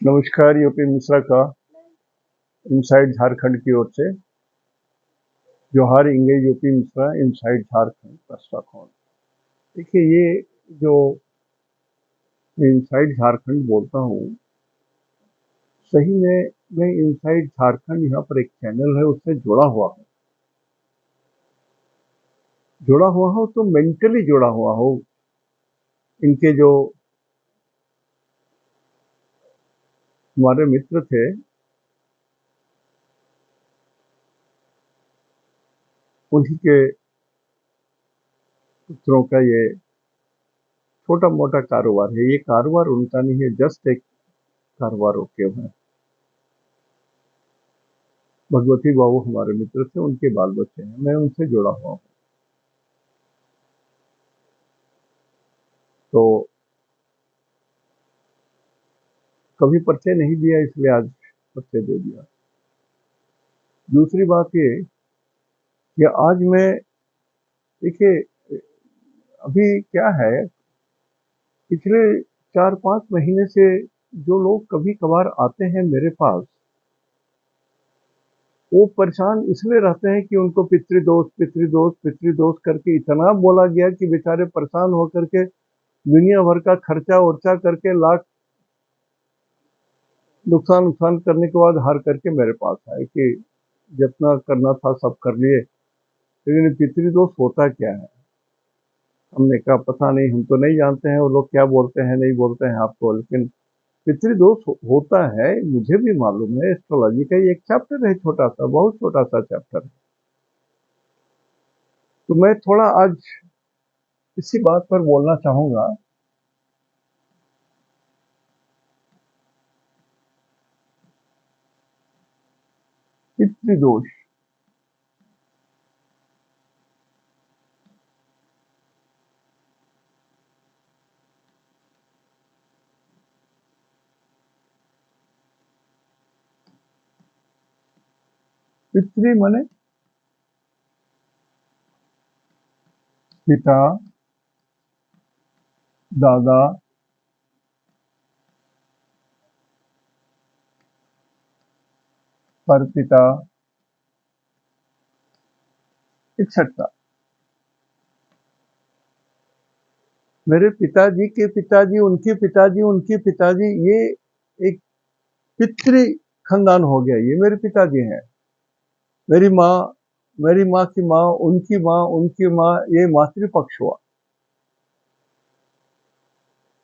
नमस्कार, यूपी मिश्रा का इनसाइड झारखंड की ओर से। जोहार engage UP Mishra inside Jharkhand राष्ट्रखंड। देखिए, ये जो इनसाइड झारखंड बोलता हूँ, सही में मैं इनसाइड झारखंड यहाँ पर एक चैनल है उससे जुड़ा हुआ हो तो मेंटली जुड़ा हुआ हो। इनके जो हमारे मित्र थे, उन्हीं के पुत्रों का ये छोटा मोटा कारोबार है। ये कारोबार उनका नहीं है, जस्ट एक कारोबार ओके है। भगवती बाबू हमारे मित्र थे, उनके बाल बच्चे हैं, मैं उनसे जुड़ा हुआ हूँ। तो कभी परिचय नहीं दिया, इसलिए आज परिचय दे दिया। दूसरी बात ये कि आज मैं, देखिए, अभी क्या है, पिछले 4-5 महीने से जो लोग कभी कभार आते हैं मेरे पास, वो परेशान इसलिए रहते हैं कि उनको पितृदोष करके इतना बोला गया कि बेचारे परेशान होकर के दुनिया भर का खर्चा उर्चा करके लाख नुकसान करने के बाद हार करके मेरे पास आए कि जितना करना था सब कर लिए, लेकिन पितृदोष होता क्या है। हमने कहा पता नहीं, हम तो नहीं जानते हैं वो लोग क्या बोलते हैं नहीं बोलते हैं आपको, लेकिन पितृदोष होता है, मुझे भी मालूम है। एस्ट्रोलॉजी का ये एक चैप्टर है, छोटा सा, बहुत छोटा सा चैप्टर है। तो मैं थोड़ा आज इसी बात पर बोलना चाहूंगा। पितृदोष, पितृ माने पिता, दादा, परपिता, एक्सेट्रा। मेरे पिताजी के पिताजी, उनके पिताजी, उनके पिताजी, ये एक पितृ खानदान हो गया। ये मेरे पिताजी हैं। मेरी माँ, मेरी माँ की माँ, उनकी माँ, उनकी माँ, ये मातृपक्ष हुआ।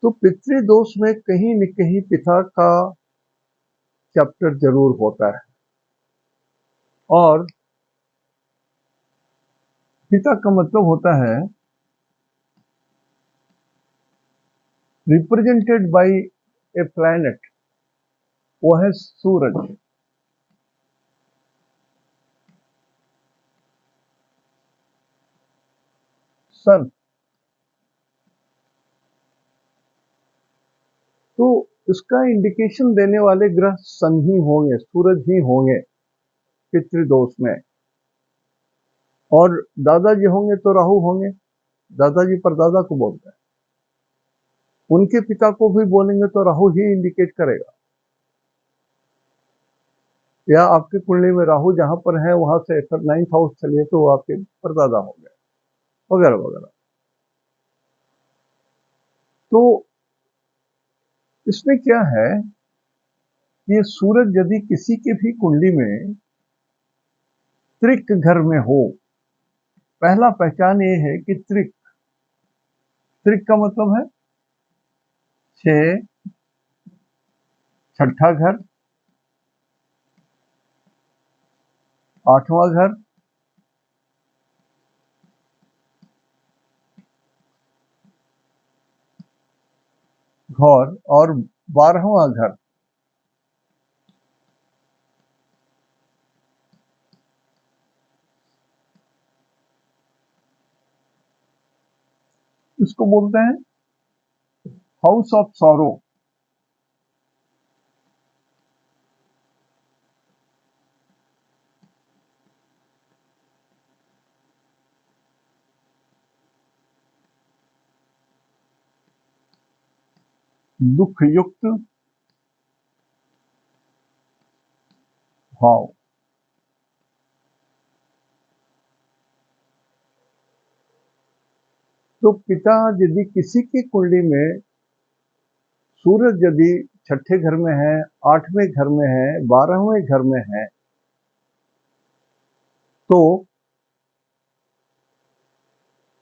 तो पितृदोष में कहीं न कहीं पिता का चैप्टर जरूर होता है। और पिता का मतलब होता है रिप्रेजेंटेड बाय ए प्लैनेट, वो है सूरज, सन। तो इसका इंडिकेशन देने वाले ग्रह सन ही होंगे, सूरज ही होंगे पितृदोष में। और दादाजी होंगे तो राहु होंगे। दादाजी परदादा को बोलते हैं। उनके पिता को भी बोलेंगे तो राहु ही इंडिकेट करेगा। या आपकी कुंडली में राहु जहां पर है वहां से फिर 9th हाउस चलिए तो वो आपके परदादा हो गए, वगैरह वगैरह। तो इसमें क्या है, ये सूरज यदि किसी के भी कुंडली में त्रिक घर में हो, पहला पहचान ये है कि त्रिक, त्रिक का मतलब है 6, छठा घर, 8वां घर, घर, और 12वां घर। इसको बोलते हैं हाउस ऑफ सॉरो। दुख युक्त, भाव। तो पिता यदि किसी की कुंडली में सूरज यदि छठे घर में है, 8वें घर में है, 12वें घर में है, तो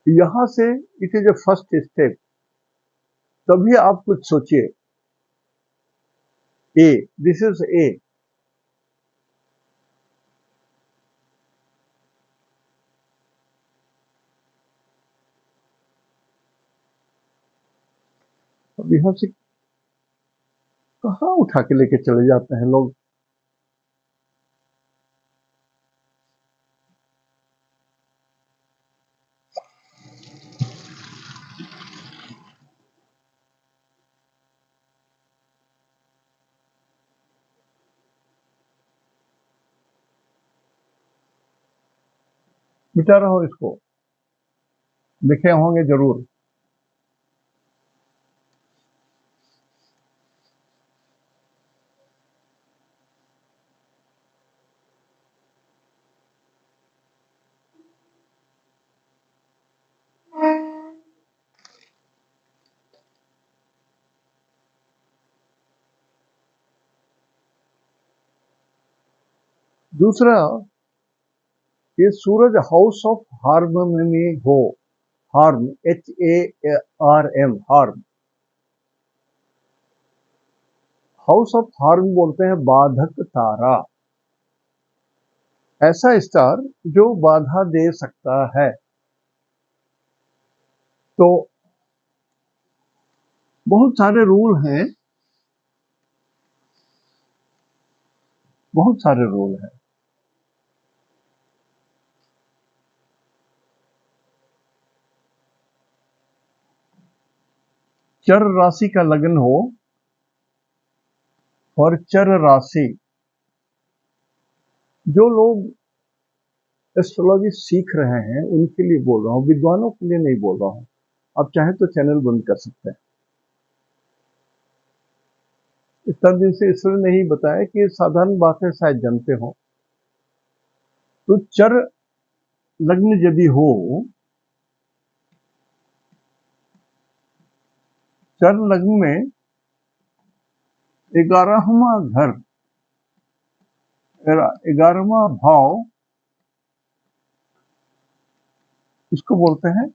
यहां से it is a first step. तभी आप कुछ सोचिए। ए, दिस इज ए। अब यहां से कहां उठा के लेके चले जाते हैं लोग। मिटा रहा हूं इसको, देखे होंगे जरूर। दूसरा, ये सूरज हाउस ऑफ हार्म में हो, harm, HARM, harm, house of harm बोलते हैं बाधक तारा, ऐसा स्टार जो बाधा दे सकता है। तो बहुत सारे रूल हैं, बहुत सारे रूल हैं। चर राशि का लगन हो और चर राशि, जो लोग एस्ट्रोलॉजी सीख रहे हैं उनके लिए बोल रहा हूं, विद्वानों के लिए नहीं बोल रहा हूं। आप चाहे तो चैनल बंद कर सकते हैं। इतना दिन से इसलिए नहीं बताया कि साधारण बातें शायद जानते हो। तो चर लग्न यदि हो, चर लग्न में 11वां घर, 11वां भाव, इसको बोलते हैं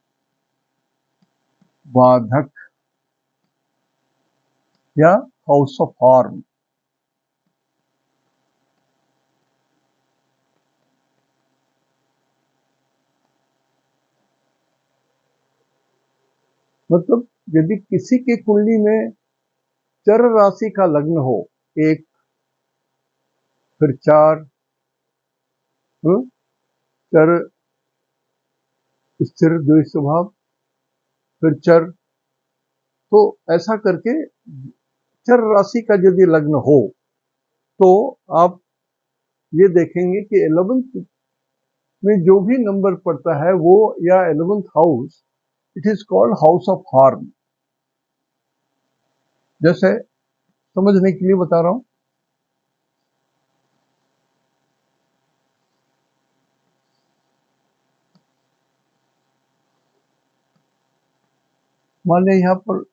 बाधक या हाउस ऑफ हार्म। मतलब यदि किसी के कुंडली में चर राशि का लग्न हो, 1, फिर 4, चर स्थिर द्वि स्वभाव, फिर चर, तो ऐसा करके चर राशि का यदि लग्न हो तो आप ये देखेंगे कि 11th में जो भी नंबर पड़ता है वो, या 11th house, it is called house of harm. जैसे समझने के लिए बता रहा हूं, मान लिया यहां पर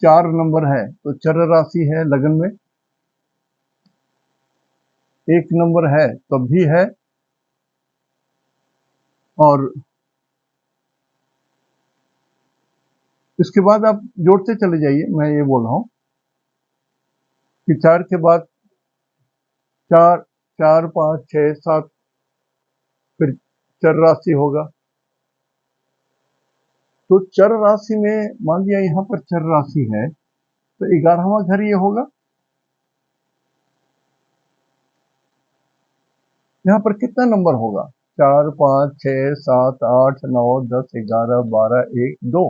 4 नंबर है तो चर राशि है लगन में, 1 नंबर है तब भी है, और इसके बाद आप जोड़ते चले जाइए। मैं ये बोल रहा हूं कि 4 के बाद 4, 4, 5, 6, 7, फिर चर राशि होगा। तो चर राशि में मान लिया यहां पर चर राशि है तो 11वां घर ये होगा। यहाँ पर कितना नंबर होगा? 4, 5, 6, 7, 8, 9, 10, 11, 12, 1, 2।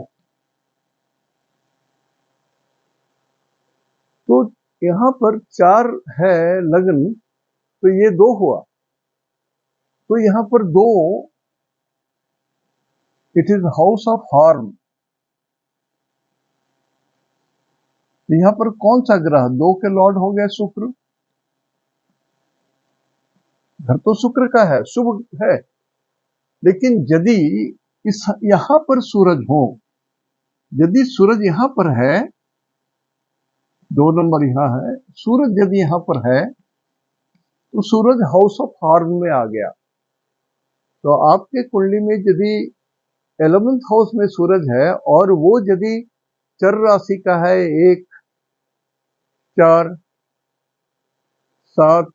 तो यहाँ पर 4 है लगन, तो ये 2 हुआ। तो यहाँ पर 2, it is house of harm. यहाँ पर कौन सा ग्रह 2 के लॉर्ड हो गया? शुक्र। घर तो शुक्र का है, शुभ है, लेकिन यदि इस यहां पर सूरज हो, यदि सूरज यहां पर है, 2 नंबर यहां है, सूरज यदि यहां पर है तो सूरज हाउस ऑफ हार्म में आ गया। तो आपके कुंडली में यदि 11th हाउस में सूरज है और वो यदि चर राशि का है, 1, 4, 7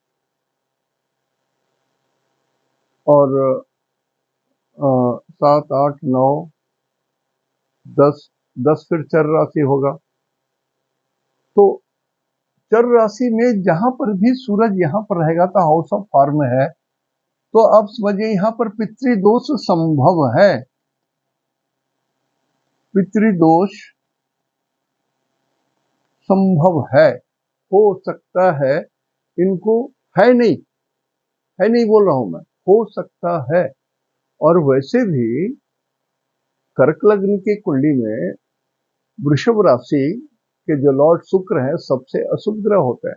और 7, 8, 9, 10, 10 फिर चर राशि होगा। तो चर राशि में जहां पर भी सूरज यहां पर रहेगा तो हाउस ऑफ फार्म है, तो आप समझिए यहां पर पितृदोष संभव है। पितृदोष संभव है, हो सकता है, इनको है नहीं बोल रहा हूं मैं, हो सकता है। और वैसे भी कर्क लग्न की कुंडली में वृषभ राशि के जो लॉर्ड शुक्र हैं सबसे अशुभ ग्रह होते हैं।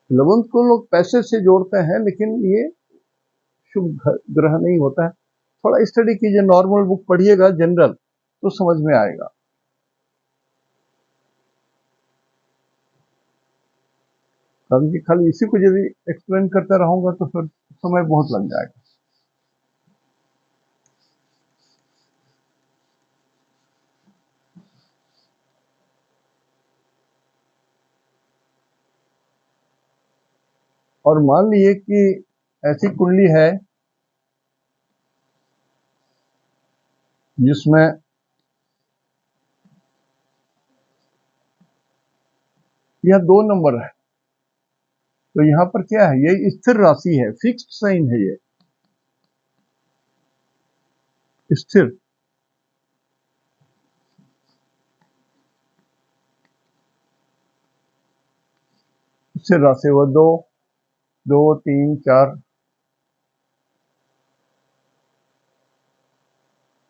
11th को लोग पैसे से जोड़ते हैं, लेकिन ये शुभ ग्रह नहीं होता है। थोड़ा स्टडी कीजिए, नॉर्मल बुक पढ़िएगा जनरल, तो समझ में आएगा। कारण कि खाली इसी को यदि एक्सप्लेन करता रहूंगा तो फिर समय बहुत लग जाएगा। और मान लीजिए कि ऐसी कुंडली है जिसमें यह 2 नंबर है, तो यहाँ पर क्या है, ये स्थिर राशि है, फिक्स्ड साइन है, ये स्थिर। स्थिर राशि वो 2, 2, 3, 4,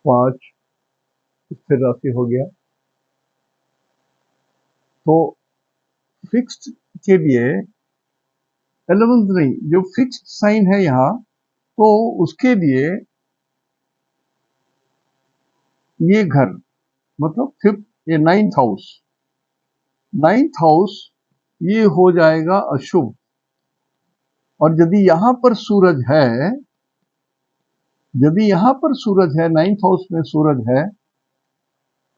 5 स्थिर राशि हो गया। तो फिक्स्ड के लिए 11th नहीं, जो फिक्स्ड साइन है यहाँ, तो उसके लिए ये घर मतलब 5th, ये 9th हाउस, 9th हाउस ये हो जाएगा अशुभ। और यदि यहां पर सूरज है, यदि यहां पर सूरज है, 9th हाउस में सूरज है,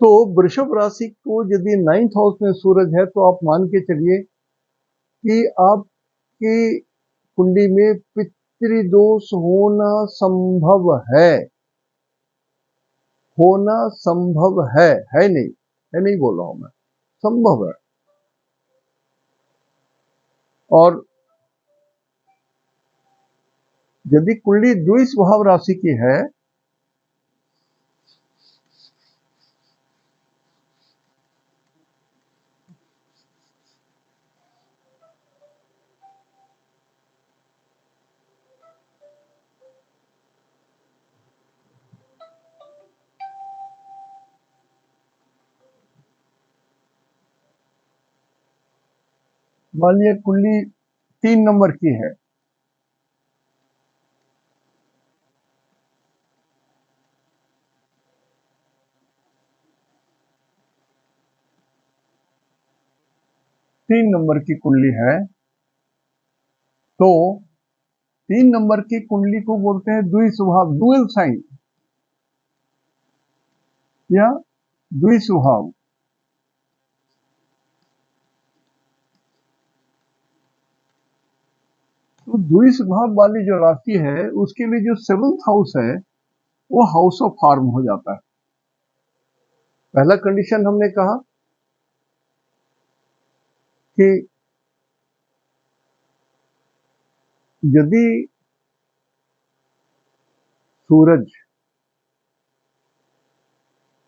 तो वृषभ राशि को यदि 9th हाउस में सूरज है तो आप मान के चलिए कि आपकी कुंडली में पितृदोष होना संभव है, होना संभव है नहीं बोल रहा हूं मैं, संभव है। और यदि कुंडली द्विस्वभाव राशि की है, मान लीजिए कुंडली 3 नंबर की है, तीन नंबर की कुंडली है, तो 3 नंबर की कुंडली को बोलते हैं द्विस्वभाव, डुअल साइन या द्विस्वभाव। तो द्विस्वभाव वाली जो राशि है उसके लिए जो 7th हाउस है वो हाउस ऑफ फार्म हो जाता है। पहला कंडीशन हमने कहा कि यदि सूरज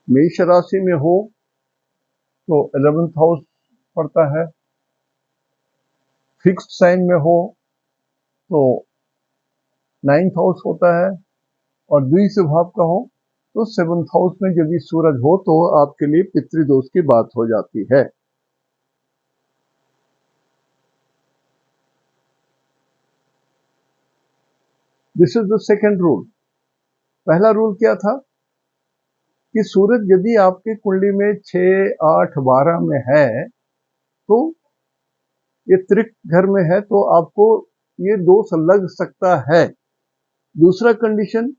मेष राशि में हो तो 11th हाउस पड़ता है, फिक्स्ड साइन में हो तो 9th हाउस होता है, और द्विस्वभाव का हो तो 7th हाउस में यदि सूरज हो तो आपके लिए पितृदोष की बात हो जाती है। This is the second rule. पहला रूल क्या था कि सूरज यदि आपकी कुंडली में 6, 8, 12 में है तो ये त्रिक घर में है तो आपको ये दोष लग सकता है। दूसरा कंडीशन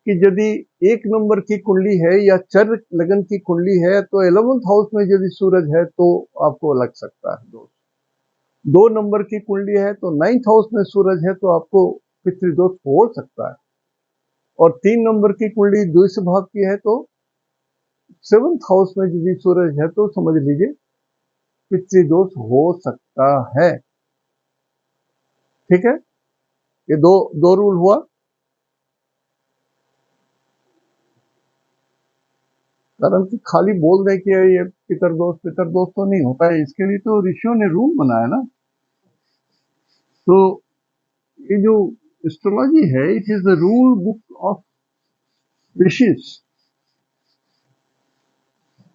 कि यदि 1 नंबर की कुंडली है या चर लगन की कुंडली है तो 11th हाउस में यदि सूरज है तो आपको लग सकता है दोष। 2 नंबर की कुंडली है तो 9th हाउस में सूरज है तो आपको पितृदोष हो सकता है। और 3 नंबर की कुंडली द्वितीय भाव की है तो 7th हाउस में यदि सूरज है तो समझ लीजिए पितृदोष हो सकता है। ठीक है, ये दो दो रूल हुआ। कारण कि खाली बोल दे कि ये पितरदोष तो नहीं होता है, इसके लिए तो ऋषियों ने रूल बनाया ना। तो ये जो एस्ट्रोलॉजी है it is the rule book of rishis.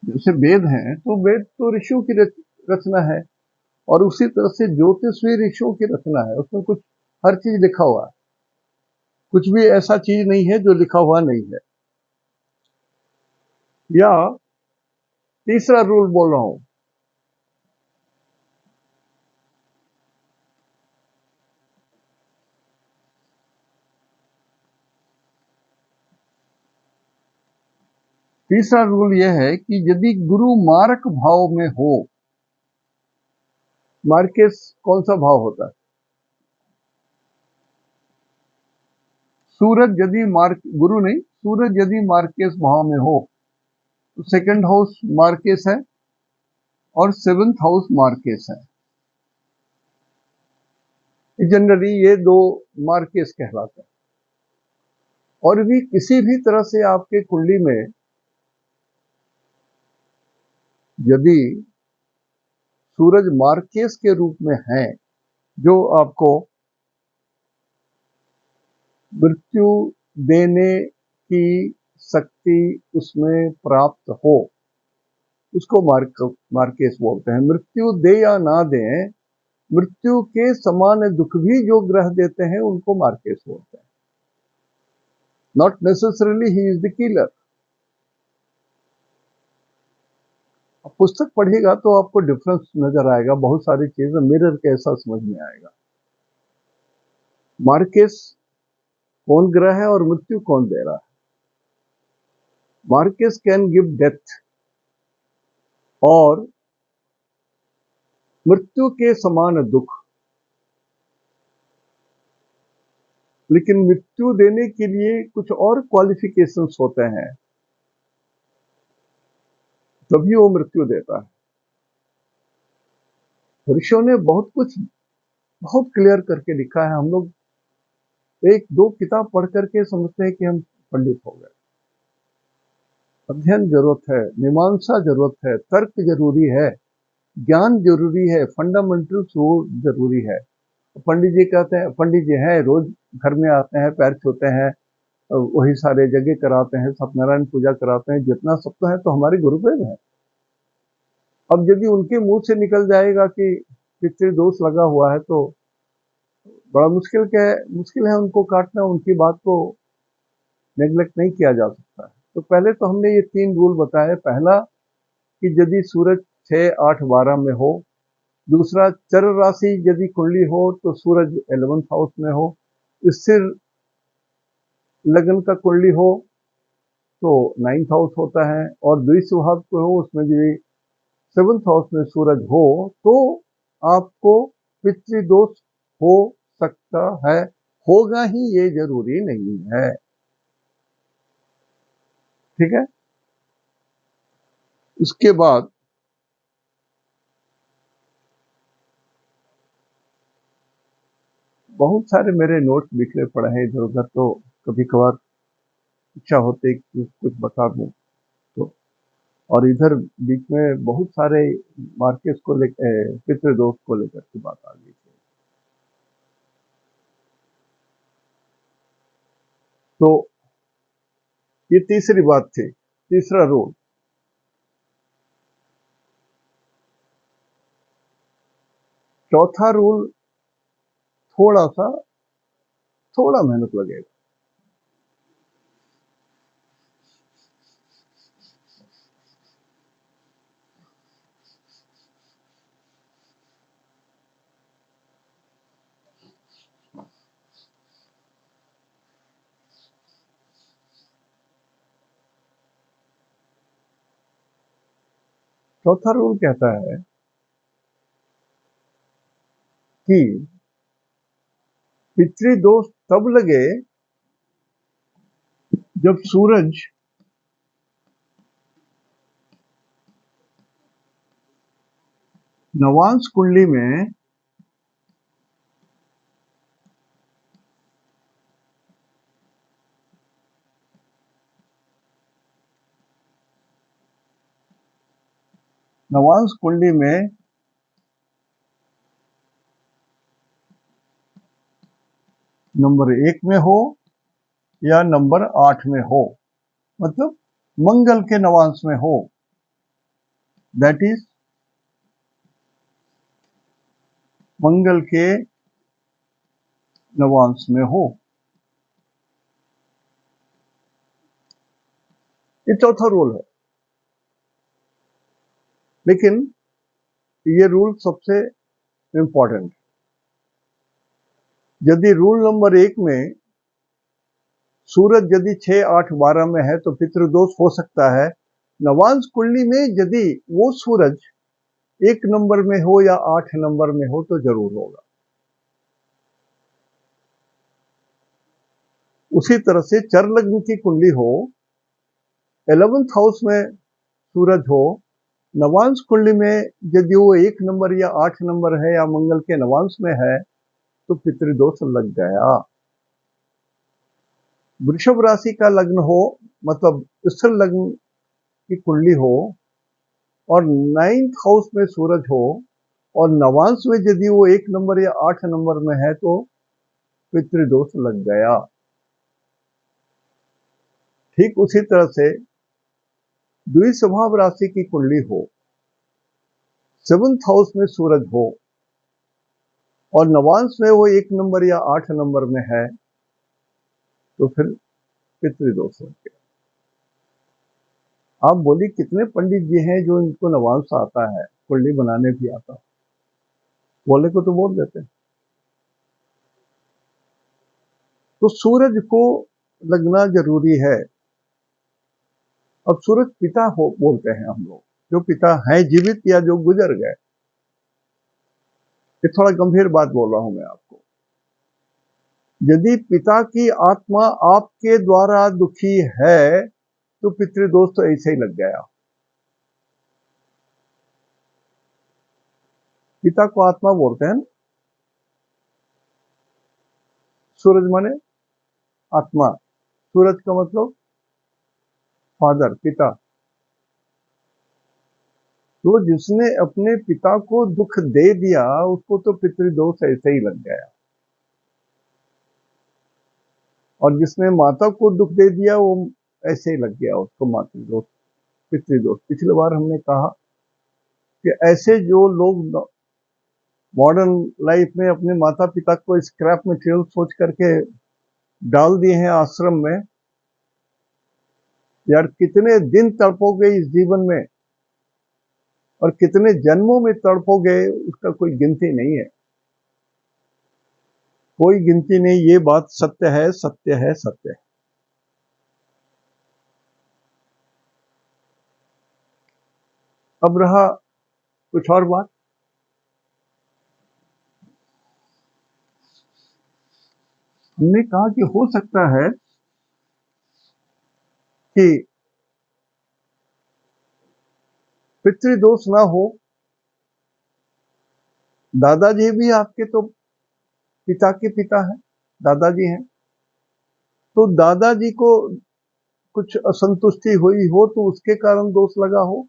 जैसे वेद हैं तो वेद तो ऋषियों की रचना है और उसी तरह से ज्योतिष भी ऋषियों की रचना है। उसमें कुछ हर चीज लिखा हुआ है, कुछ भी ऐसा चीज नहीं है जो लिखा हुआ नहीं है। या तीसरा रूल बोल रहा हूं, तीसरा रूल यह है कि यदि गुरु मारक भाव में हो, मार्केस कौन सा भाव होता है? सूरज यदि गुरु नहीं, सूरज यदि मार्केस भाव में हो तो सेकंड हाउस मार्केस है और 7th हाउस मार्केस है। जनरली ये दो मार्केस कहलाते हैं। और भी किसी भी तरह से आपके कुंडली में यदि सूरज मार्केस के रूप में है जो आपको मृत्यु देने की शक्ति उसमें प्राप्त हो, उसको मार्केस बोलते हैं। मृत्यु दे या ना दे, मृत्यु के समान दुख भी जो ग्रह देते हैं उनको मार्केस बोलते हैं। Not necessarily he is the killer. पुस्तक पढ़िएगा तो आपको डिफरेंस नजर आएगा, बहुत सारी चीजें मिरर के ऐसा समझ में आएगा। मार्केस कौन ग्रह है और मृत्यु कौन दे रहा है? मार्केस कैन गिव डेथ और मृत्यु के समान दुख, लेकिन मृत्यु देने के लिए कुछ और क्वालिफिकेशंस होते हैं, तभी वो मृत्यु देता है। ऋषियों ने बहुत कुछ बहुत क्लियर करके लिखा है। हम लोग एक दो किताब पढ़ करके समझते हैं कि हम पंडित हो गए। अध्ययन जरूरत है, मीमांसा जरूरत है, तर्क जरूरी है, ज्ञान जरूरी है, फंडामेंटल्स वो जरूरी है। पंडित जी कहते हैं, पंडित जी हैं रोज घर में आते हैं, पैर छूते हैं, वही सारे जगह कराते हैं, सत्यनारायण पूजा कराते हैं, जितना सब तो है तो हमारे गुरुदेव हैं। अब यदि उनके मुंह से निकल जाएगा कि पितृदोष लगा हुआ है तो बड़ा मुश्किल है उनको काटना, उनकी बात को नेग्लेक्ट नहीं किया जा सकता है। तो पहले तो हमने ये 3 रूल बताए। पहला कि यदि सूरज 6, 8, 12 में हो। दूसरा, चर राशि यदि कुंडली हो तो सूरज 11th हाउस में हो। स्थिर लगन का कुंडली हो तो 9th हाउस होता है। और द्विस्वभाव को हो उसमें यदि 7th हाउस में सूरज हो तो आपको पितृदोष हो सकता है। होगा ही ये जरूरी नहीं है। ठीक है, इसके बाद बहुत सारे मेरे नोट्स बिखरे पड़े हैं इधर उधर, तो कभी कभार इच्छा होती कि कुछ बता दूं तो। और इधर बीच में बहुत सारे मार्केट्स को लेकर, पितृदोष को लेकर की बात आ गई थी। तो ये तीसरी बात थी, तीसरा रूल। चौथा रूल थोड़ा सा थोड़ा मेहनत लगेगा। चौथा रूल कहता है कि पितृदोष तब लगे जब सूरज नवांश कुंडली में नंबर 1 में हो या नंबर 8 में हो, मतलब मंगल के नवांश में हो, दैट इज मंगल के नवांश में हो। ये चौथा रूल है। लेकिन ये रूल सबसे इंपॉर्टेंट, यदि रूल नंबर 1 में सूरज यदि 6, 8, 12 में है तो पितृदोष हो सकता है। नवांश कुंडली में यदि वो सूरज 1 नंबर में हो या 8 नंबर में हो तो जरूर होगा। उसी तरह से चर लग्न की कुंडली हो, 11th हाउस में सूरज हो, नवांश कुंडली में यदि वो 1 नंबर या 8 नंबर है या मंगल के नवांश में है तो पितृदोष लग गया। वृषभ राशि का लग्न हो, मतलब स्थिर लग्न की कुंडली हो और 9th हाउस में सूरज हो और नवांश में यदि वो 1 नंबर या 8 नंबर में है तो पितृदोष लग गया। ठीक उसी तरह से द्विस्वभाव राशि की कुंडली हो, 7th हाउस में सूरज हो और नवांश में वो 1 नंबर या 8 नंबर में है तो फिर पितृदोष लग गया। आप बोली कितने पंडित जी हैं जो इनको नवांश आता है, कुंडली बनाने भी आता, बोले को तो बोल देते हैं। तो सूरज को लगना जरूरी है। अब सूरज पिता हो बोलते हैं हम लोग, जो पिता हैं जीवित या जो गुजर गए। ये थोड़ा गंभीर बात बोल रहा हूं मैं आपको। यदि पिता की आत्मा आपके द्वारा दुखी है तो पितृदोष तो ऐसे ही लग गया। पिता को आत्मा बोलते हैं ना, सूरज माने आत्मा, सूरज का मतलब फादर, पिता। तो जिसने अपने पिता को दुख दे दिया उसको तो पितृदोष ऐसे ही लग गया, और जिसने माता को दुख दे दिया वो ऐसे ही लग गया उसको मातृदोष, पितृदोष। पिछली बार हमने कहा कि ऐसे जो लोग मॉडर्न लाइफ में अपने माता पिता को स्क्रैप मटेरियल सोच करके डाल दिए हैं आश्रम में, यार कितने दिन तड़पोगे इस जीवन में और कितने जन्मों में तड़पोगे उसका कोई गिनती नहीं है, कोई गिनती नहीं। ये बात सत्य है, सत्य है, सत्य है। अब रहा कुछ और बात। हमने कहा कि हो सकता है कि पितृदोष ना हो, दादाजी भी आपके तो पिता के पिता हैं, दादाजी हैं, तो दादाजी को कुछ असंतुष्टि हुई हो तो उसके कारण दोष लगा हो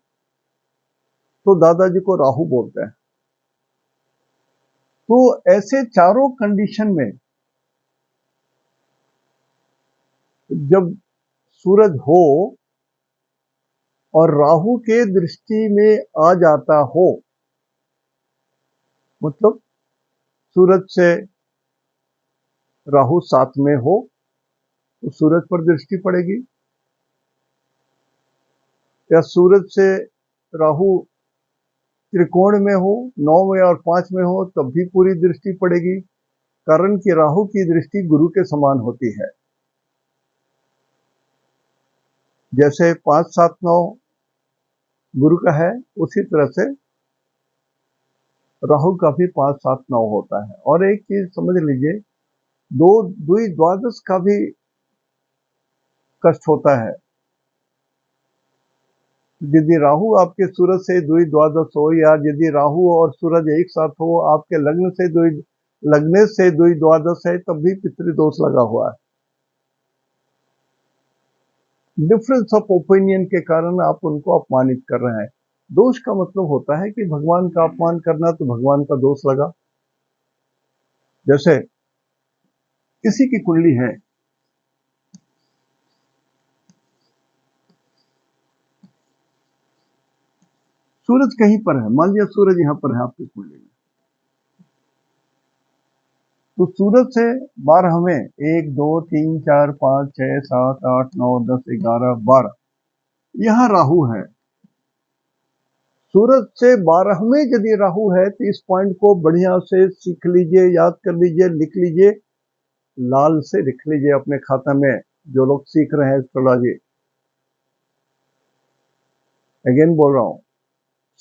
तो दादाजी को राहु बोलते हैं। तो ऐसे चारों कंडीशन में जब सूरज हो और राहु के दृष्टि में आ जाता हो, मतलब सूरज से राहु 7 में हो तो सूरज पर दृष्टि पड़ेगी, या सूरज से राहु त्रिकोण में हो, 9 में और 5 में हो, तब भी पूरी दृष्टि पड़ेगी। कारण कि राहु की दृष्टि गुरु के समान होती है। जैसे 5, 7, 9 गुरु का है, उसी तरह से राहु का भी 5, 7, 9 होता है। और एक चीज समझ लीजिए, द्वि द्वादश का भी कष्ट होता है। यदि राहु आपके सूरज से द्वि द्वादश हो, या यदि राहु और सूरज एक साथ हो, आपके लग्न से द्वि द्वादश है, तब भी पितृदोष लगा हुआ है। डिफरेंस ऑफ ओपिनियन के कारण आप उनको अपमानित कर रहे हैं। दोष का मतलब होता है कि भगवान का अपमान करना, तो भगवान का दोष लगा। जैसे किसी की कुंडली है, सूरज कहीं पर है, मान लिया सूरज यहां पर है आपकी कुंडली में, तो सूरज से 12 में 1, 2, 3, 4, 5, 6, 7, 8, 9, 10, 11, 12 यहां राहु है। सूरज से 12 में यदि राहु है, तो इस पॉइंट को बढ़िया से सीख लीजिए, याद कर लीजिए, लिख लीजिए, लाल से लिख लीजिए अपने खाता में, जो लोग सीख रहे हैं एस्ट्रोलॉजी। अगेन बोल रहा हूं,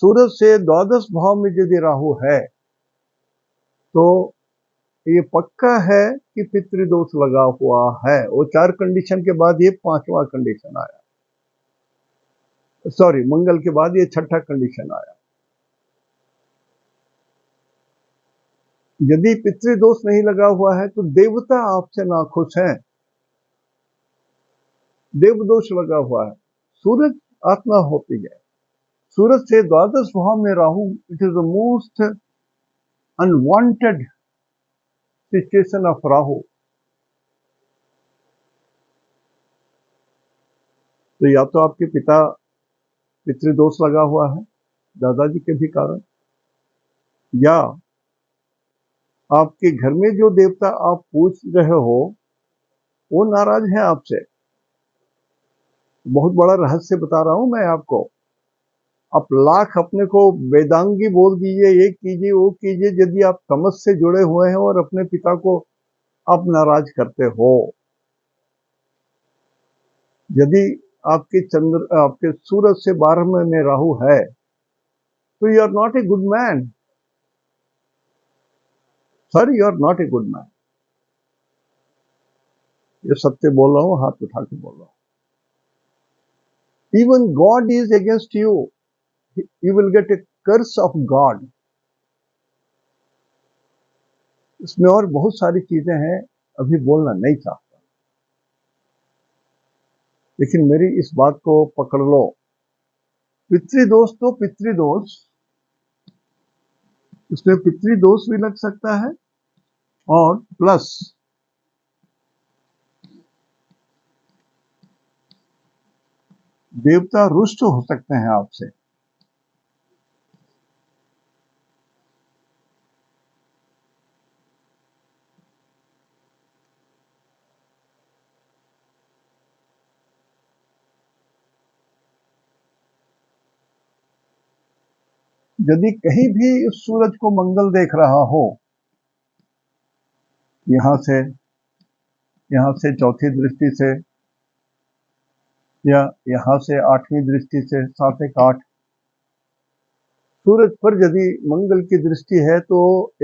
सूरज से द्वादश भाव में यदि राहु है, तो ये पक्का है कि पितृदोष लगा हुआ है। वो 4 कंडीशन के बाद ये 5वां कंडीशन आया, सॉरी, मंगल के बाद ये 6ठा कंडीशन आया। यदि पितृदोष नहीं लगा हुआ है, तो देवता आपसे नाखुश हैं, देवदोष लगा हुआ है। सूरज आत्मा होती है, सूरज से द्वादश भाव में Rahu, it is the most unwanted situation of Rahu. तो या तो आपके पिता पितृदोष लगा हुआ है, दादाजी के भी कारण, या आपके घर में जो देवता आप पूछ रहे हो वो नाराज है आपसे। बहुत बड़ा रहस्य बता रहा हूं मैं आपको। आप लाख अपने को वेदांगी बोल दीजिए, ये कीजिए वो कीजिए, यदि आप तमस से जुड़े हुए हैं और अपने पिता को आप नाराज करते हो, यदि आपके सूरज से 12 में राहु है, तो you are not a good man, sir, you are not a good man. ये सत्य बोल रहा हूं, हाथ उठा के बोल रहा हूं। Even God is against you. You will get a curse of God. इसमें और बहुत सारी चीजें हैं, अभी बोलना नहीं चाहता, लेकिन मेरी इस बात को पकड़ लो। पितृदोष तो पितृदोष, इसमें पितृदोष भी लग सकता है, और प्लस देवता रुष्ट हो सकते हैं आपसे। यदि कहीं भी इस सूरज को मंगल देख रहा हो, यहां से चौथी दृष्टि से, या यहां से 8वीं दृष्टि से, 7, 1, 8, सूरज पर यदि मंगल की दृष्टि है, तो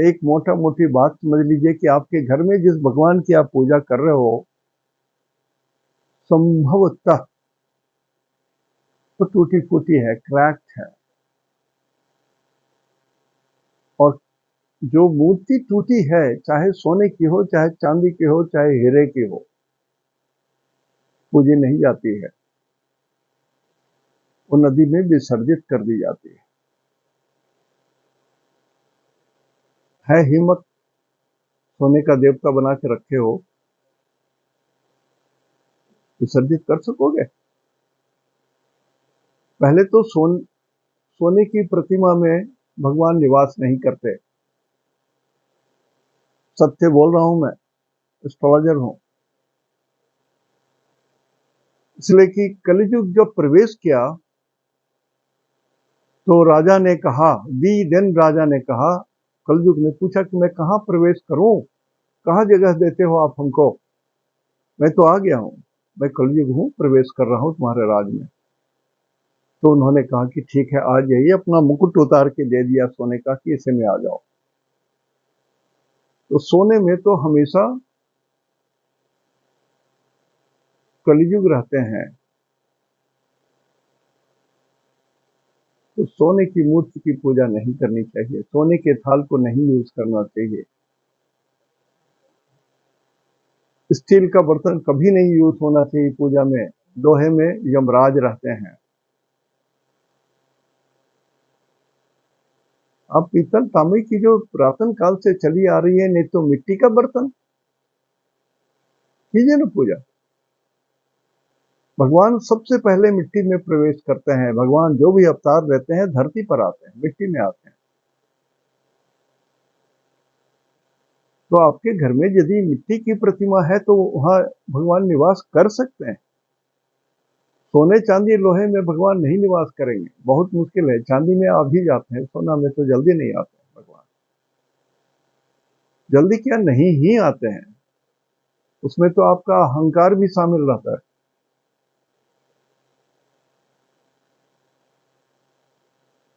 एक मोटा मोटी बात समझ लीजिए कि आपके घर में जिस भगवान की आप पूजा कर रहे हो, संभवतः तो टूटी फूटी है, क्रैक्ड है। और जो मूर्ति टूटी है, चाहे सोने की हो, चाहे चांदी की हो, चाहे हीरे की हो, पूजी नहीं जाती है, वो नदी में विसर्जित कर दी जाती है। हिम्मत सोने का देवता बना के रखे हो, विसर्जित कर सकोगे? पहले तो सोने की प्रतिमा में भगवान निवास नहीं करते, सत्य बोल रहा हूं मैं। एस्ट्रोलॉजर हूं। इसलिए कि कलयुग जब प्रवेश किया तो राजा ने कहा, दी दिन राजा ने कहा, कलयुग ने पूछा कि मैं कहाँ प्रवेश करूं, कहाँ जगह देते हो आप हमको, मैं तो आ गया हूं, मैं कलयुग हूं, प्रवेश कर रहा हूं तुम्हारे राज में। तो उन्होंने कहा कि ठीक है, आ जाइए, अपना मुकुट उतार के दे दिया सोने का कि इसे में आ जाओ। तो सोने में तो हमेशा कलयुग रहते हैं, तो सोने की मूर्ति की पूजा नहीं करनी चाहिए, सोने के थाल को नहीं यूज करना चाहिए, स्टील का बर्तन कभी नहीं यूज होना चाहिए पूजा में, लोहे में यमराज रहते हैं। अब पीतल तांबे की जो पुरातन काल से चली आ रही है, नहीं तो मिट्टी का बर्तन कीजिए ना पूजा। भगवान सबसे पहले मिट्टी में प्रवेश करते हैं, भगवान जो भी अवतार लेते हैं धरती पर आते हैं, मिट्टी में आते हैं। तो आपके घर में यदि मिट्टी की प्रतिमा है तो वहां भगवान निवास कर सकते हैं। सोने चांदी लोहे में भगवान नहीं निवास करेंगे, बहुत मुश्किल है। चांदी में आ भी जाते हैं, सोना में तो जल्दी नहीं आते हैं भगवान, जल्दी क्या नहीं ही आते हैं। उसमें तो आपका अहंकार भी शामिल रहता है।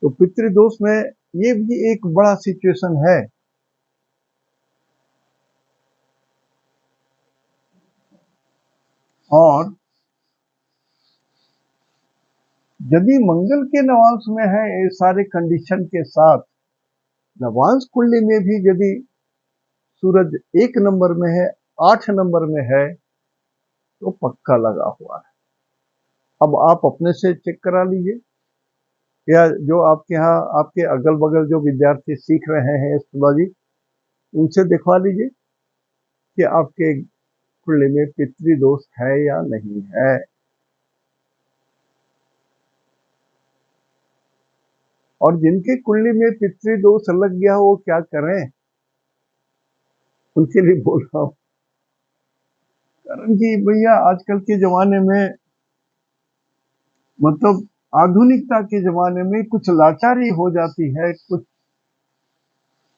तो पितृदोष में ये भी एक बड़ा सिचुएशन है। और यदि मंगल के नवांश में है, ये सारे कंडीशन के साथ नवांश कुंडली में भी यदि सूरज 1 नंबर में है, 8 नंबर में है, तो पक्का लगा हुआ है। अब आप अपने से चेक करा लीजिए, या जो आपके यहाँ आपके अगल बगल जो विद्यार्थी सीख रहे हैं एस्ट्रोलॉजी, उनसे दिखवा लीजिए कि आपके कुंडली में पितृदोष है या नहीं है। और जिनके कुंडली में पितृदोष लग गया वो क्या करें, उनके लिए बोल रहा हूं। कारण कि भैया आजकल के जमाने में, मतलब आधुनिकता के जमाने में कुछ लाचारी हो जाती है, कुछ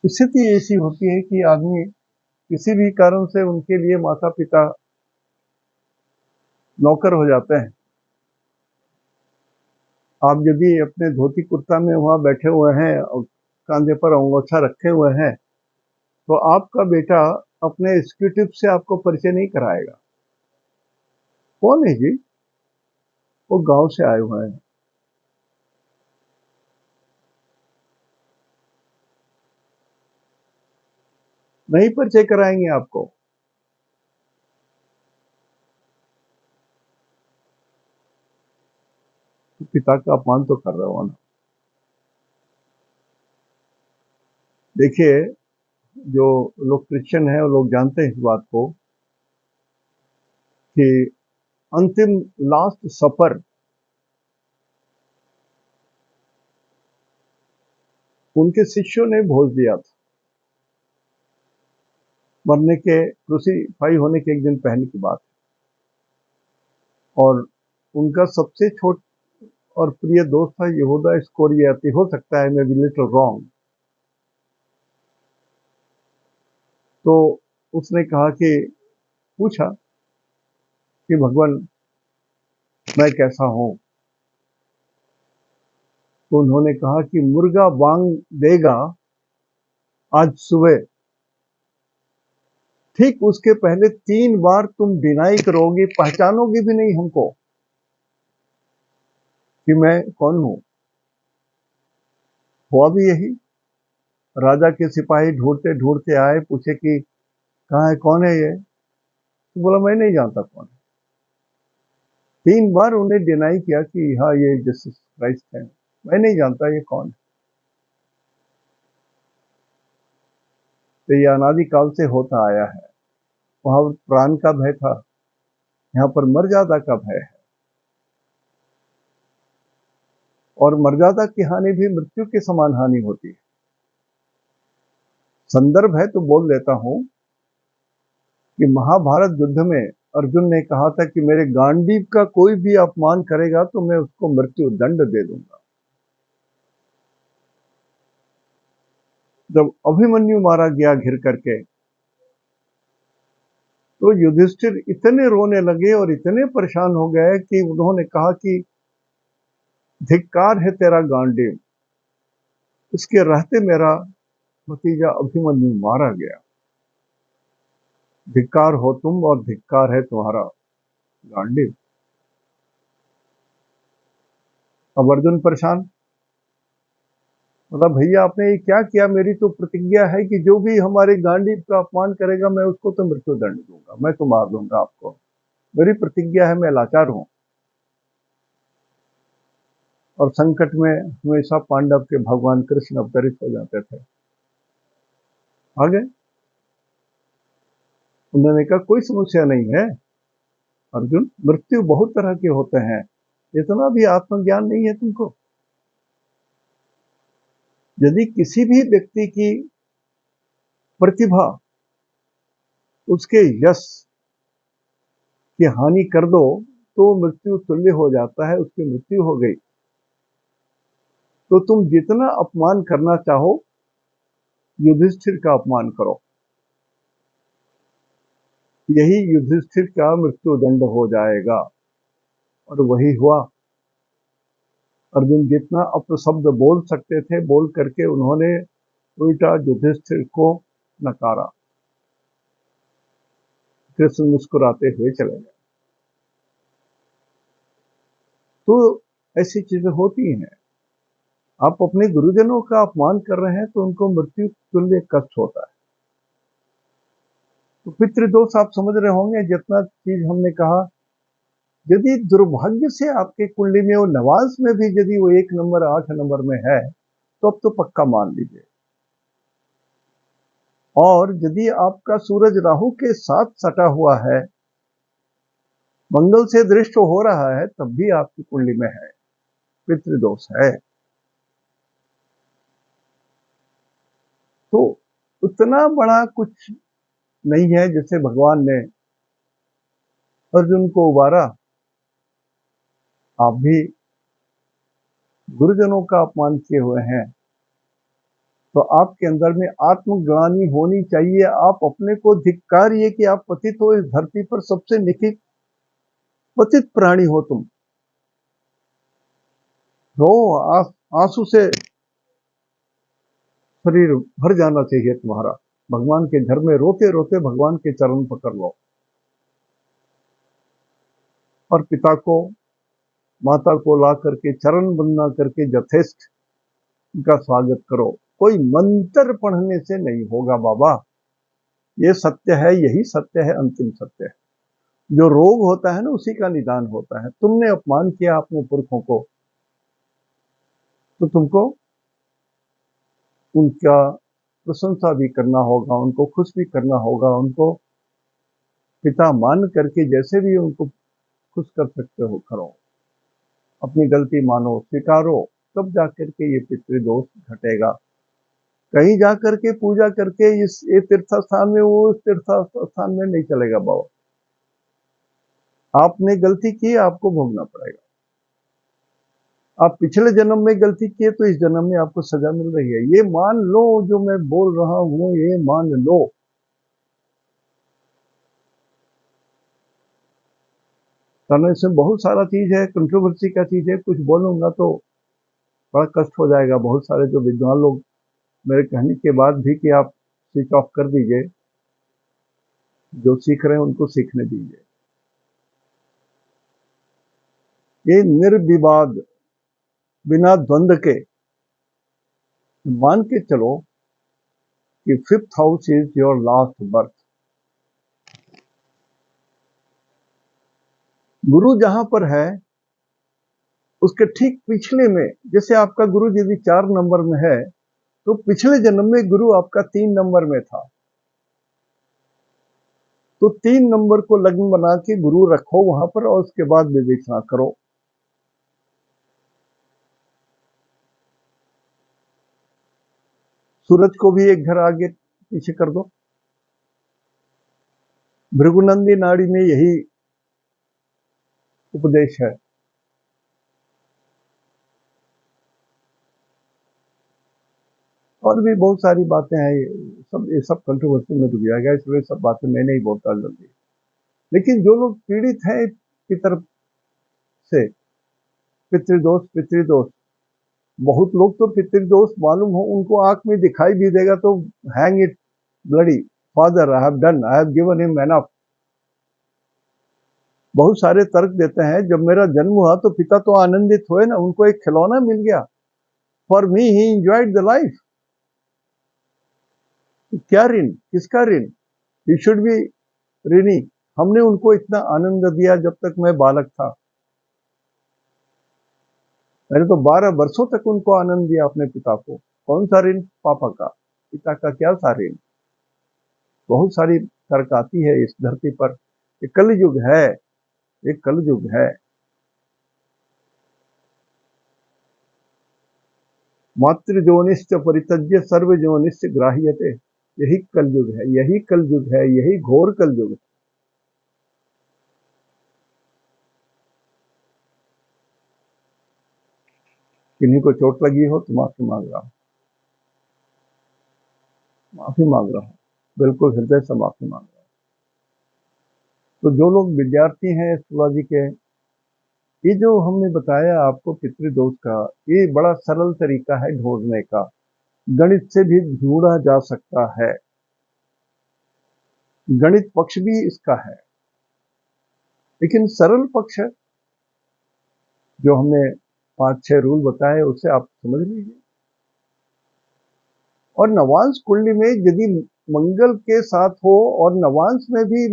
स्थिति ऐसी होती है कि आदमी किसी भी कारण से उनके लिए माता पिता नौकर हो जाते हैं। आप यदि अपने धोती कुर्ता में वहां बैठे हुए हैं और कांधे पर अंगोछा रखे हुए हैं, तो आपका बेटा अपने एग्जीक्यूटिव से आपको परिचय नहीं कराएगा। कौन है जी? वो गांव से आए हुए हैं। नहीं परिचय कराएंगे आपको। तो पिता का अपमान तो कर रहे हो ना। देखिए, जो लोग क्रिश्चियन हैं वो लोग जानते हैं इस बात को कि अंतिम लास्ट सफर उनके शिष्यों ने भोज दिया था, मरने के, क्रूसीफाई होने के एक दिन पहले की बात है। और उनका सबसे छोट और प्रिय दोस्त था यहूदा इस्करियोती। हो सकता है मैं बी लिटिल रॉन्ग। तो उसने कहा कि, पूछा कि भगवान मैं कैसा हूं। तो उन्होंने कहा कि मुर्गा बांग देगा आज सुबह, ठीक उसके पहले 3 बार तुम डिनाई करोगे, पहचानोगे भी नहीं हमको कि मैं कौन हूं। हुआ भी यही। राजा के सिपाही ढूंढते ढूंढते आए, पूछे कि कहाँ है, कौन है ये? तो बोला मैं नहीं जानता कौन है। 3 बार उन्हें डिनाई किया कि हाँ ये जीसस क्राइस्ट है, मैं नहीं जानता ये कौन है। तो ये अनादि काल से होता आया है। वहां प्राण का भय था, यहाँ पर मर्यादा का भय है। और मर्यादा की हानि भी मृत्यु के समान हानि होती है। संदर्भ है तो बोल देता हूं कि महाभारत युद्ध में अर्जुन ने कहा था कि मेरे गांडीव का कोई भी अपमान करेगा तो मैं उसको मृत्यु दंड दे दूंगा। जब अभिमन्यु मारा गया घिर करके, तो युधिष्ठिर इतने रोने लगे और इतने परेशान हो गए कि उन्होंने कहा कि धिक्कार है तेरा गांडीव, इसके रहते मेरा भतीजा अभिमन्यु मारा गया। धिक्कार हो तुम और धिक्कार है तुम्हारा गांडीव। अब अर्जुन परेशान, मतलब भैया आपने ये क्या किया? मेरी तो प्रतिज्ञा है कि जो भी हमारे गांडीव का अपमान करेगा मैं उसको तो मृत्यु दंड दूंगा, मैं तो मार दूंगा आपको, मेरी प्रतिज्ञा है, मैं लाचार हूं। और संकट में हमेशा पांडव के भगवान कृष्ण अवतरित हो जाते थे। आगे उन्होंने कहा कोई समस्या नहीं है अर्जुन, मृत्यु बहुत तरह के होते हैं, इतना भी आत्मज्ञान नहीं है तुमको? यदि किसी भी व्यक्ति की प्रतिभा, उसके यश की हानि कर दो तो मृत्यु तुल्य हो जाता है, उसकी मृत्यु हो गई। तो तुम जितना अपमान करना चाहो युधिष्ठिर का अपमान करो, यही युधिष्ठिर का मृत्यु दंड हो जाएगा। और वही हुआ। अर्जुन जितना अपशब्द बोल सकते थे बोल करके उन्होंने उल्टा युधिष्ठिर को नकारा। कृष्ण मुस्कुराते हुए चले गए। तो ऐसी चीजें होती हैं। आप अपने गुरुजनों का अपमान कर रहे हैं तो उनको मृत्यु तुल्य कष्ट होता है। तो पितृदोष आप समझ रहे होंगे, जितना चीज हमने कहा। यदि दुर्भाग्य से आपके कुंडली में वो नवांश में भी यदि वो 1 नंबर 8 नंबर में है तो अब तो पक्का मान लीजिए। और यदि आपका सूरज राहु के साथ सटा हुआ है, मंगल से दृष्ट हो रहा है, तब भी आपकी कुंडली में है, पितृदोष है। तो उतना बड़ा कुछ नहीं है जैसे भगवान ने अर्जुन को उबारा। आप भी गुरुजनों का अपमान किए हुए हैं, तो आपके अंदर में आत्मग्लानि होनी चाहिए। आप अपने को धिक्कारिए कि आप पतित हो, इस धरती पर सबसे निखित पतित प्राणी हो तुम। रो, आंसू से शरीर भर जाना चाहिए तुम्हारा। भगवान के घर में रोते रोते भगवान के चरण पकड़ लो और पिता को माता को ला करके चरण वंदना करके यथेष्ट उनका स्वागत करो। कोई मंत्र पढ़ने से नहीं होगा बाबा, ये सत्य है, यही सत्य है, अंतिम सत्य है। जो रोग होता है ना उसी का निदान होता है। तुमने अपमान किया अपने पुरखों को, तो तुमको उनका प्रशंसा भी करना होगा, उनको खुश भी करना होगा, उनको पिता मान करके जैसे भी उनको खुश कर सकते हो करो। अपनी गलती मानो, स्वीकारो, तब जाकर के ये पितृदोष घटेगा। कहीं जाकर के पूजा करके इस ये तीर्थ स्थान में वो उस तीर्थ स्थान में नहीं चलेगा बाबा। आपने गलती की, आपको भोगना पड़ेगा। आप पिछले जन्म में गलती किए तो इस जन्म में आपको सजा मिल रही है, ये मान लो। जो मैं बोल रहा हूं ये मान लो। कारण इसमें बहुत सारा चीज है, कंट्रोवर्सी का चीज है, कुछ बोलूंगा तो बड़ा कष्ट हो जाएगा। बहुत सारे जो विद्वान लोग मेरे कहने के बाद भी कि आप स्विच ऑफ कर दीजिए, जो सीख रहे हैं उनको सीखने दीजिए। ये निर्विवाद बिना द्वंद्व के मान के चलो कि 5th house is your last birth. गुरु जहां पर है उसके ठीक पिछले में, जैसे आपका गुरु यदि 4 नंबर में है तो पिछले जन्म में गुरु आपका 3 नंबर में था। तो 3 नंबर को लग्न बना के गुरु रखो वहां पर और उसके बाद विवेचना करो। सूरज को भी एक घर आगे पीछे कर दो। भृगुनंदी नाड़ी में यही उपदेश है। और भी बहुत सारी बातें हैं, ये सब कंट्रोवर्सी में डूब जाएगा, इसलिए सब बातें मैं नहीं बोलता जल्दी। लेकिन जो लोग पीड़ित हैं पितर से, पितृदोष, बहुत लोग तो पितृदोष मालूम हो, उनको आंख में दिखाई भी देगा तो hang it bloody father, I have done, I have given him enough. बहुत सारे तर्क देते हैं, जब मेरा जन्म हुआ तो पिता तो आनंदित हुए ना, उनको एक खिलौना मिल गया। For me he enjoyed the life. क्या ऋण, किसका ऋण? ही शुड बी ऋणी। हमने उनको इतना आनंद दिया जब तक मैं बालक था। मैंने तो 12 वर्षों तक उनको आनंद दिया अपने पिता को। कौन सा ऋण पापा का? पिता का क्या सा ऋण? बहुत सारी तर्क आती है इस धरती पर। ये कलयुग है, ये कलयुग है। मातृजोनिश्च परित्यज्य सर्वजोनिश्च ग्राह्यते। यही कलयुग है, यही कलयुग है, यही घोर कलयुग है। किन्हीं को चोट लगी हो तो माफी मांग रहा हूं, माफी मांग रहा हूं, बिल्कुल हृदय से माफी मांग रहा हूं। तो जो लोग विद्यार्थी हैं एस्ट्रोलॉजी के, ये जो हमने बताया आपको पितृदोष का, ये बड़ा सरल तरीका है ढूंढने का। गणित से भी ढूंढा जा सकता है, गणित पक्ष भी इसका है, लेकिन सरल पक्ष है जो हमने 5-6 रूल बताए, उससे आप समझ लीजिए। और नवांश कुंडली में यदि मंगल के साथ हो और नवांश में भी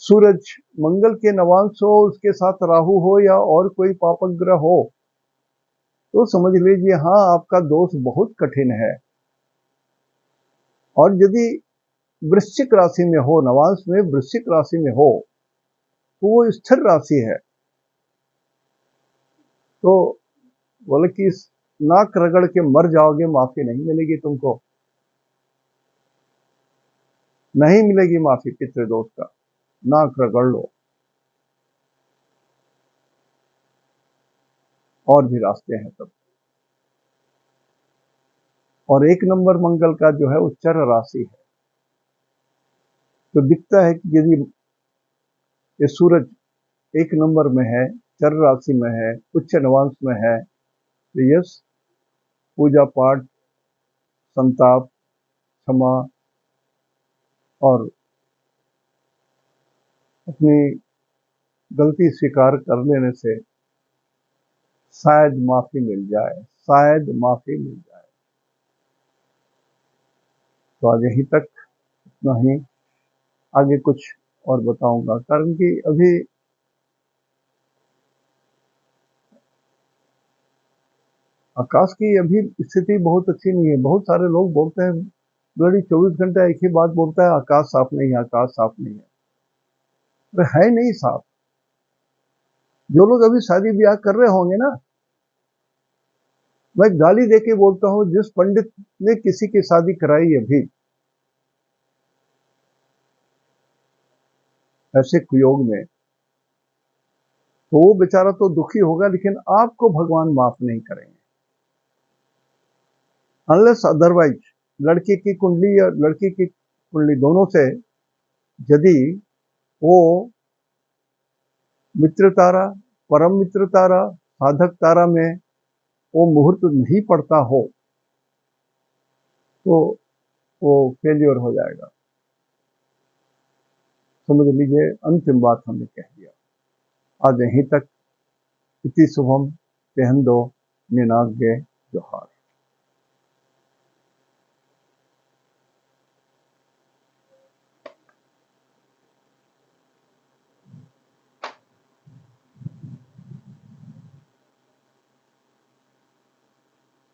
सूरज, मंगल के नवांश हो, उसके साथ राहु हो या और कोई पापक ग्रह हो, तो समझ लीजिए हाँ, आपका दोष बहुत कठिन है। और यदि वृश्चिक राशि में हो, नवांश में वृश्चिक राशि में हो, तो वो स्थिर राशि है, तो बोले कि नाक रगड़ के मर जाओगे, माफी नहीं मिलेगी तुमको, नहीं मिलेगी माफी पितृदोष का, नाक रगड़ लो। और भी रास्ते हैं तब। और 1 नंबर मंगल का जो है वो चर राशि है, तो दिखता है कि यदि ये सूरज 1 नंबर में है, चर राशि में है, उच्च नवांश में है, तो यस, पूजा पाठ, संताप, क्षमा और अपनी गलती स्वीकार कर लेने से शायद माफी मिल जाए, शायद माफी मिल जाए। तो आज यहीं तक, इतना ही। आगे कुछ और बताऊंगा, कारण कि अभी आकाश की अभी स्थिति बहुत अच्छी नहीं है। बहुत सारे लोग बोलते हैं, बड़ी 24 घंटे एक ही बात बोलता है, आकाश साफ नहीं है, आकाश साफ नहीं है। अरे है नहीं साफ। जो लोग अभी शादी ब्याह कर रहे होंगे ना, मैं गाली देके बोलता हूं, जिस पंडित ने किसी की शादी कराई अभी ऐसे कुयोग में, तो वो बेचारा तो दुखी होगा, लेकिन आपको भगवान माफ नहीं करेंगे अनलेस अदरवाइज। लड़के की कुंडली या लड़की की कुंडली, दोनों से यदि वो मित्र तारा, परम मित्र तारा, साधक तारा में वो मुहूर्त नहीं पड़ता हो, तो वो फेलियर हो जाएगा। समझ लीजिए, अंतिम बात हमने कह दिया। आज यहीं तक। इति शुभम, तेहन दो, निनाग्य जोहार।